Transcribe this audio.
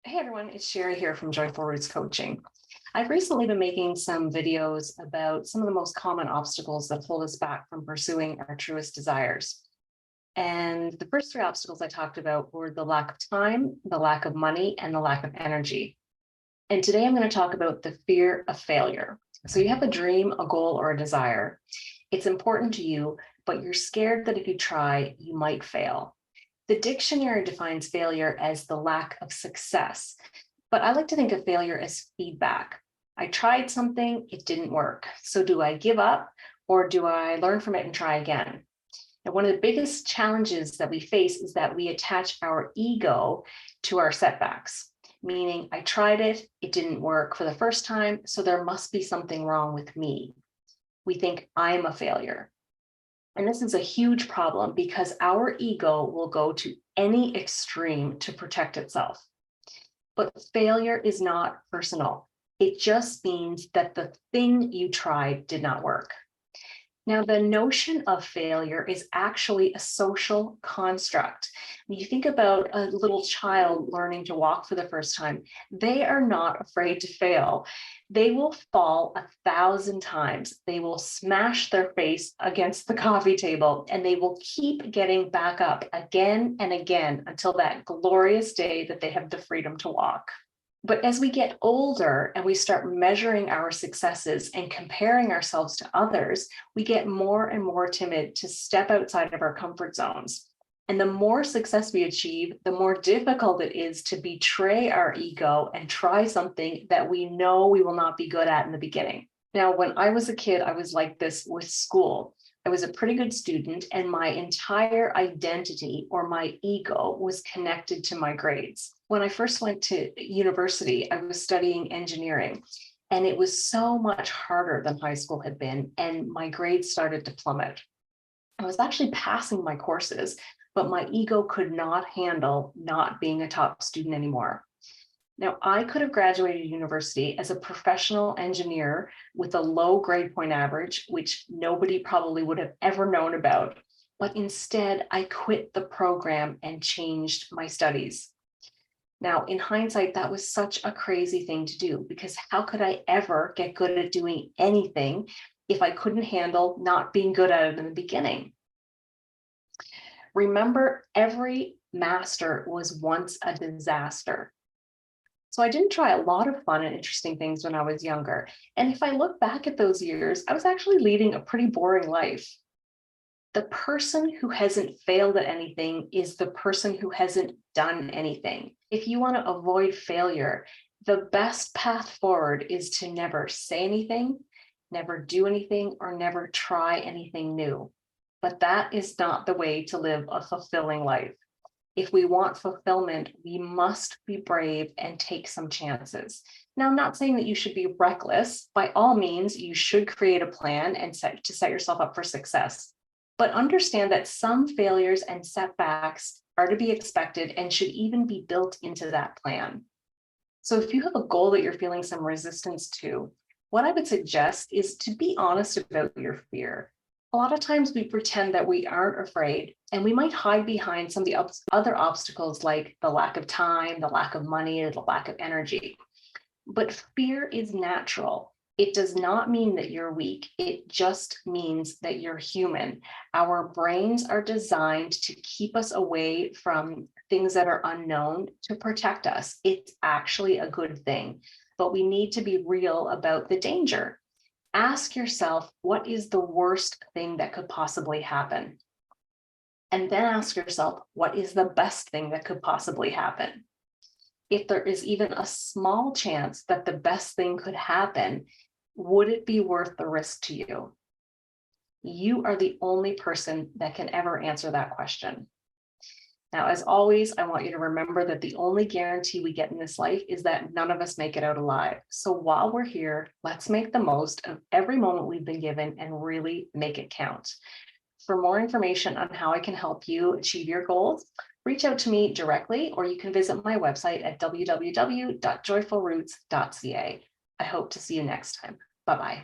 Hey everyone, it's Sherry here from Joyful Roots Coaching. I've recently been making some videos about some of the most common obstacles that hold us back from pursuing our truest desires. And the first three obstacles I talked about were the lack of time, the lack of money, and the lack of energy. And today I'm going to talk about the fear of failure. So you have a dream, a goal, or a desire. It's important to you, but you're scared that if you try, you might fail. The dictionary defines failure as the lack of success, but I like to think of failure as feedback. I tried something, it didn't work. So do I give up or do I learn from it and try again? And one of the biggest challenges that we face is that we attach our ego to our setbacks, meaning I tried it, it didn't work for the first time, so there must be something wrong with me. We think I'm a failure. And this is a huge problem because our ego will go to any extreme to protect itself. But failure is not personal. It just means that the thing you tried did not work. Now, the notion of failure is actually a social construct. When you think about a little child learning to walk for the first time, they are not afraid to fail. They will fall 1,000 times. They will smash their face against the coffee table, and they will keep getting back up again and again until that glorious day that they have the freedom to walk. But as we get older and we start measuring our successes and comparing ourselves to others, we get more and more timid to step outside of our comfort zones. And the more success we achieve, the more difficult it is to betray our ego and try something that we know we will not be good at in the beginning. Now, when I was a kid, I was like this with school. I was a pretty good student, and my entire identity or my ego was connected to my grades. When I first went to university, I was studying engineering, and it was so much harder than high school had been, and my grades started to plummet. I was actually passing my courses, but my ego could not handle not being a top student anymore. Now, I could have graduated university as a professional engineer with a low grade point average, which nobody probably would have ever known about. But instead, I quit the program and changed my studies. Now, in hindsight, that was such a crazy thing to do because how could I ever get good at doing anything if I couldn't handle not being good at it in the beginning? Remember, every master was once a disaster. So I didn't try a lot of fun and interesting things when I was younger. And if I look back at those years, I was actually leading a pretty boring life. The person who hasn't failed at anything is the person who hasn't done anything. If you want to avoid failure, the best path forward is to never say anything, never do anything, or never try anything new. But that is not the way to live a fulfilling life. If we want fulfillment, we must be brave and take some chances. Now, I'm not saying that you should be reckless. By all means, you should create a plan and set yourself up for success. But understand that some failures and setbacks are to be expected and should even be built into that plan. So if you have a goal that you're feeling some resistance to, what I would suggest is to be honest about your fear. A lot of times we pretend that we aren't afraid, and we might hide behind some of the other obstacles like the lack of time, the lack of money, or the lack of energy. But fear is natural. It does not mean that you're weak. It just means that you're human. Our brains are designed to keep us away from things that are unknown to protect us. It's actually a good thing, but we need to be real about the danger. Ask yourself, what is the worst thing that could possibly happen? And then ask yourself, what is the best thing that could possibly happen? If there is even a small chance that the best thing could happen, would it be worth the risk to you? You are the only person that can ever answer that question. Now, as always, I want you to remember that the only guarantee we get in this life is that none of us make it out alive. So while we're here, let's make the most of every moment we've been given and really make it count. For more information on how I can help you achieve your goals, reach out to me directly, or you can visit my website at www.joyfulroots.ca. I hope to see you next time. Bye-bye.